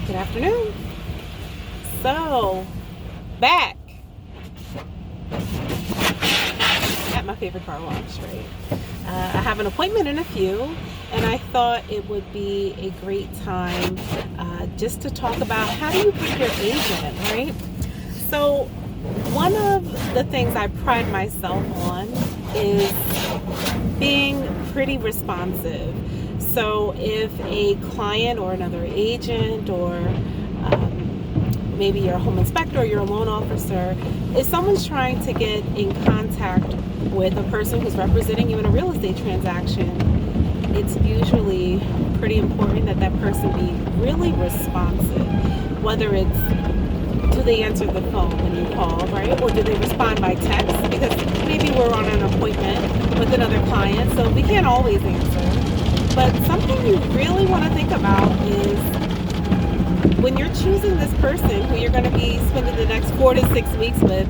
Good afternoon. So, back at my favorite car wash, right? I have an appointment in a few, and I thought it would be a great time just to talk about how do you pick your agent, right? So, one of the things I pride myself on is being pretty responsive. So if a client or another agent or maybe you're a home inspector or you're a loan officer, if someone's trying to get in contact with a person who's representing you in a real estate transaction, it's usually pretty important that that person be really responsive. Whether it's, do they answer the phone when you call, right? Or do they respond by text? Because maybe we're on an appointment with another client, so we can't always answer. But something you really want to think about is when you're choosing this person who you're going to be spending the next 4 to 6 weeks with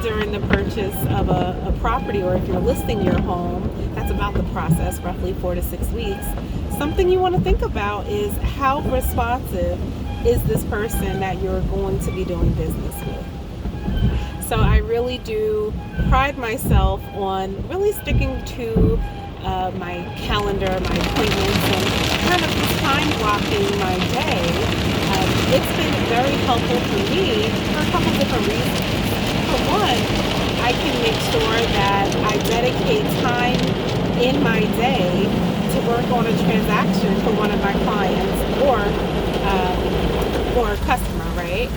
during the purchase of a property, or if you're listing your home, that's about the process, roughly 4 to 6 weeks. Something you want to think about is how responsive is this person that you're going to be doing business with. So I really do pride myself on really sticking to my calendar, my appointments, and kind of time blocking my day. It's been very helpful for me for a couple different reasons. For one, I can make sure that I dedicate time in my day to work on a transaction for one of my clients or a customer, right?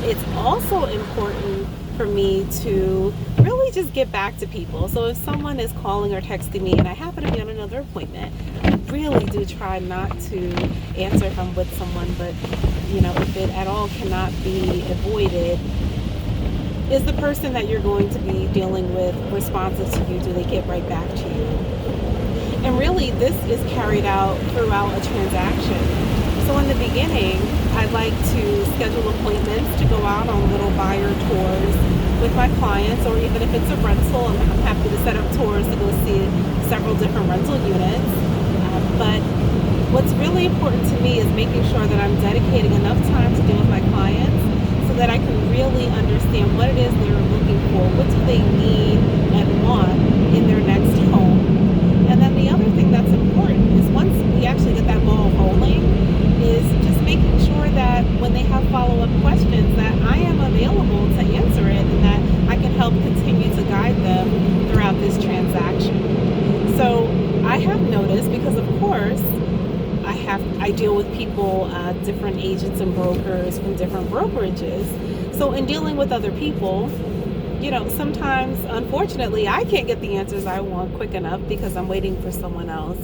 It's also important for me to really just get back to people. So if someone is calling or texting me and I happen to be on another appointment, I really do try not to answer if I'm with someone, but if it at all cannot be avoided, is the person that you're going to be dealing with responsive to you? Do they get right back to you? And really, this is carried out throughout a transaction. So in the beginning, I'd like to schedule appointments to go out on little buyer tours with my clients, or even if it's a rental, I'm happy to set up tours to go see several different rental units. But what's really important to me is making sure that I'm dedicating enough time to deal with my clients so that I can really understand what it is they're looking for, what do they need and want in their next home. And then the other thing that's important is once we actually get that ball rolling, is just making sure that when they have follow-up questions that I am available to answer it and that I can help continue to guide them throughout this transaction. So I have noticed, because of course I deal with people, different agents and brokers from different brokerages. So in dealing with other people, sometimes, unfortunately, I can't get the answers I want quick enough because I'm waiting for someone else.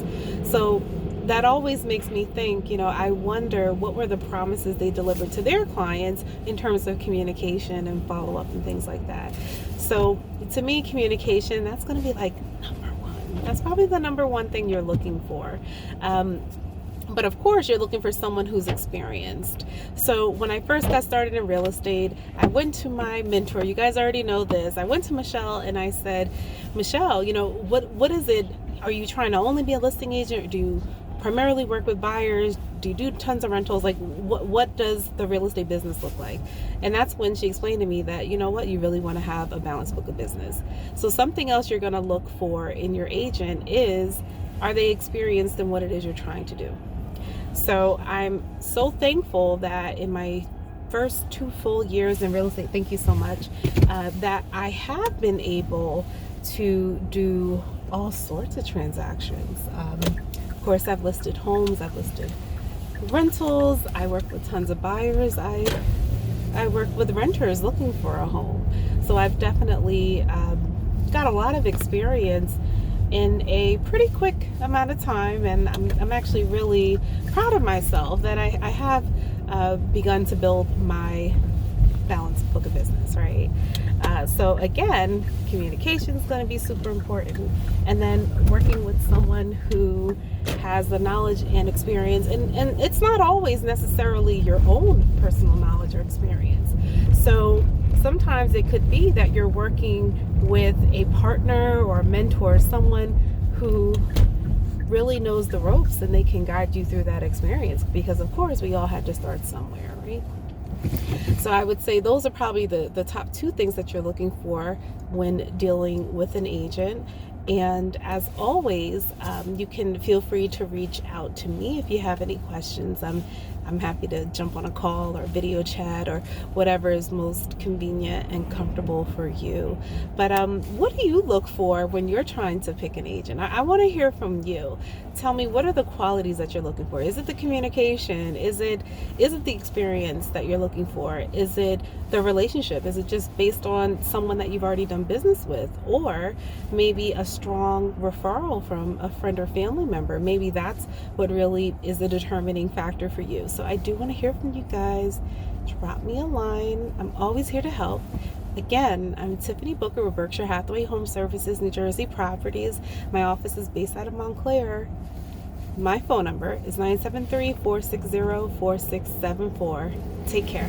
So that always makes me think, I wonder what were the promises they delivered to their clients in terms of communication and follow-up and things like that. So to me, communication, that's going to be like number one. That's probably the number one thing you're looking for. But of course, you're looking for someone who's experienced. So when I first got started in real estate, I went to my mentor. You guys already know this. I went to Michelle and I said, Michelle, what is it? Are you trying to only be a listing agent? Or do you primarily work with buyers? Do you do tons of rentals? Like, what does the real estate business look like? And that's when she explained to me that, you really want to have a balanced book of business. So something else you're going to look for in your agent is, are they experienced in what it is you're trying to do? So I'm so thankful that in my first 2 full years in real estate, thank you so much, that I have been able to do all sorts of transactions. Of course, I've listed homes, I've listed rentals, I work with tons of buyers, I work with renters looking for a home. So I've definitely got a lot of experience in a pretty quick amount of time, and I'm actually really proud of myself that I have begun to build my balanced book of business, right? So again, communication is going to be super important, and then working with someone who has the knowledge and experience, and it's not always necessarily your own personal knowledge or experience. So sometimes it could be that you're working with a partner or a mentor, someone who really knows the ropes, and they can guide you through that experience, because of course we all had to start somewhere, right? So I would say those are probably the top two things that you're looking for when dealing with an agent. And as always, you can feel free to reach out to me if you have any questions. I'm happy to jump on a call or video chat or whatever is most convenient and comfortable for you. But what do you look for when you're trying to pick an agent? I want to hear from you. Tell me, what are the qualities that you're looking for? Is it the communication? Is it the experience that you're looking for? Is it the relationship? Is it just based on someone that you've already done business with? Or maybe a strong referral from a friend or family member? Maybe that's what really is the determining factor for you. So I do want to hear from you guys. Drop me a line. I'm always here to help. Again, I'm Tiffany Booker with Berkshire Hathaway Home Services, New Jersey Properties. My office is based out of Montclair. My phone number is 973-460-4674. Take care.